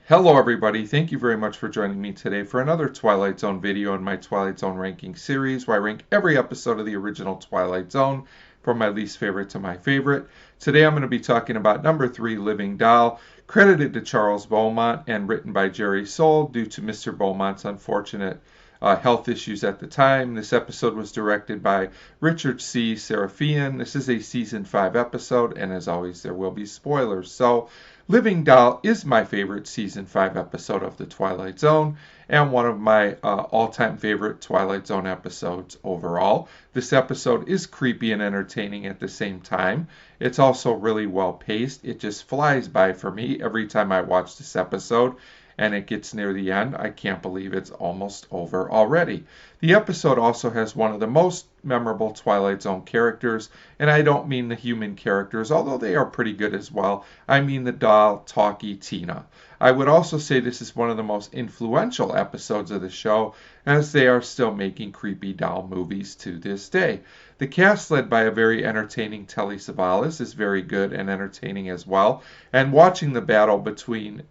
Hello everybody, thank you very much for joining me today for another Twilight Zone video in my Twilight Zone ranking series where I rank every episode of the original Twilight Zone from my least favorite to my favorite. Today I'm going to be talking about number 3, Living Doll, credited to Charles Beaumont and written by Jerry Sohl due to Mr. Beaumont's unfortunate health issues at the time. This episode was directed by Richard C. Sarafian. This is a season 5 episode, and as always there will be spoilers. So Living Doll is my favorite season 5 episode of the Twilight Zone and one of my all-time favorite Twilight Zone episodes overall. This episode is creepy and entertaining at the same time. It's also really well paced. It just flies by for me every time I watch this episode, and it gets near the end. I can't believe it's almost over already. The episode also has one of the most memorable Twilight Zone characters, and I don't mean the human characters, although they are pretty good as well. I mean the doll, Talkie Tina. I would also say this is one of the most influential episodes of the show, as they are still making creepy doll movies to this day. The cast, led by a very entertaining Telly Savalas, is very good and entertaining as well, and watching the battle between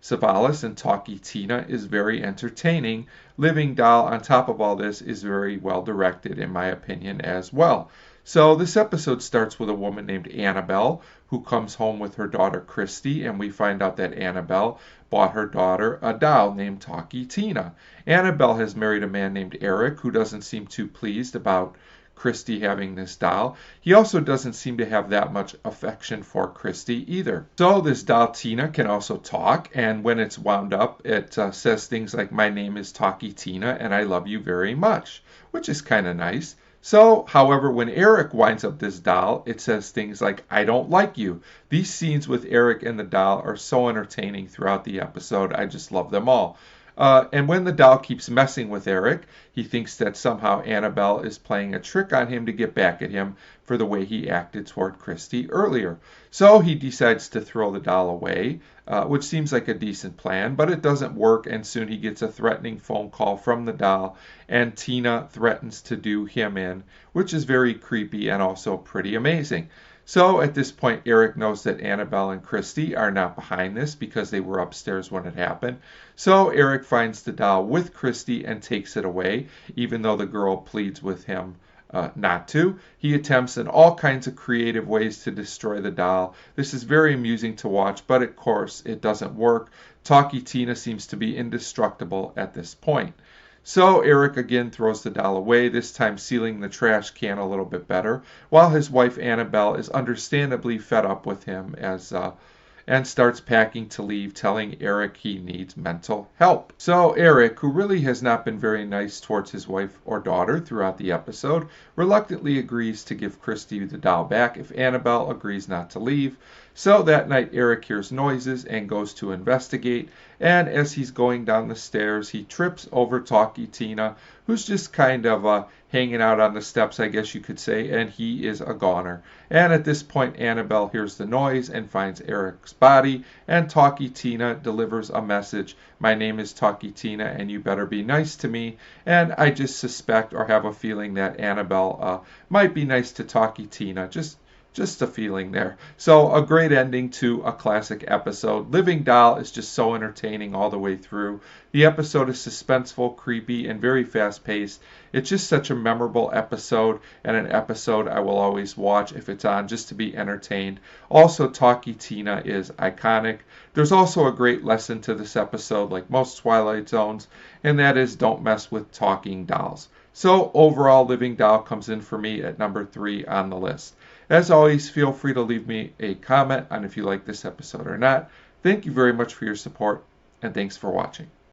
Savalas and Talkie Tina is very entertaining. Living Doll, on top of all this, is very well directed in my opinion as well. So this episode starts with a woman named Annabelle who comes home with her daughter Christy, and we find out that Annabelle bought her daughter a doll named Talkie Tina. Annabelle has married a man named Eric who doesn't seem too pleased about Christy having this doll. He also doesn't seem to have that much affection for Christy either. So this doll Tina can also talk, and when it's wound up it says things like, "My name is Talkie Tina and I love you very much," which is kind of nice. So, however, when Eric winds up this doll, it says things like, "I don't like you." These scenes with Eric and the doll are so entertaining throughout the episode. I just love them all. And when the doll keeps messing with Eric, he thinks that somehow Annabelle is playing a trick on him to get back at him for the way he acted toward Christy earlier. So he decides to throw the doll away, which seems like a decent plan, but it doesn't work, and soon he gets a threatening phone call from the doll, and Tina threatens to do him in, which is very creepy and also pretty amazing. So at this point, Eric knows that Annabelle and Christy are not behind this because they were upstairs when it happened. So Eric finds the doll with Christy and takes it away, even though the girl pleads with him not to. He attempts in all kinds of creative ways to destroy the doll. This is very amusing to watch, but of course it doesn't work. Talkie Tina seems to be indestructible at this point. So Eric again throws the doll away, this time sealing the trash can a little bit better, while his wife Annabelle is understandably fed up with him and starts packing to leave, telling Eric he needs mental help. So Eric, who really has not been very nice towards his wife or daughter throughout the episode, reluctantly agrees to give Christy the doll back if Annabelle agrees not to leave. So that night Eric hears noises and goes to investigate, and as he's going down the stairs he trips over Talkie Tina, who's just kind of hanging out on the steps, I guess you could say, and he is a goner. And at this point Annabelle hears the noise and finds Eric's body, and Talkie Tina delivers a message: "My name is Talkie Tina and you better be nice to me." And I just suspect or have a feeling that Annabelle might be nice to Talkie Tina, just a feeling there. So a great ending to a classic episode. Living Doll is just so entertaining all the way through. The episode is suspenseful, creepy, and very fast-paced. It's just such a memorable episode, and an episode I will always watch if it's on, just to be entertained. Also, Talkie Tina is iconic. There's also a great lesson to this episode, like most Twilight Zones, and that is don't mess with talking dolls. So overall, Living Doll comes in for me at number 3 on the list. As always, feel free to leave me a comment on if you like this episode or not. Thank you very much for your support, and thanks for watching.